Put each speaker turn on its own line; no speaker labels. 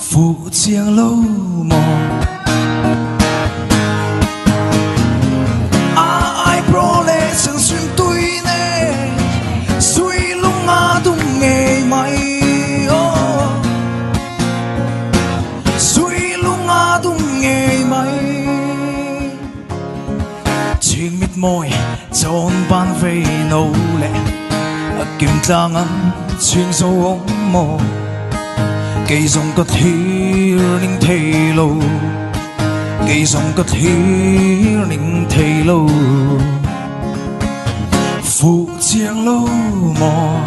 富江路莫。ai pro lệ sương xuyên tui nè suy lung ngã tung nghề mày suy lung ngã tung nghề mày chuyện mịt môi chọn ban về nấu lệ kim trang ăn chuyện sâu ống mồ cây dòng có thi linh thề lâu cây dòng có thi linh thề lâu phụ chiang lâu mò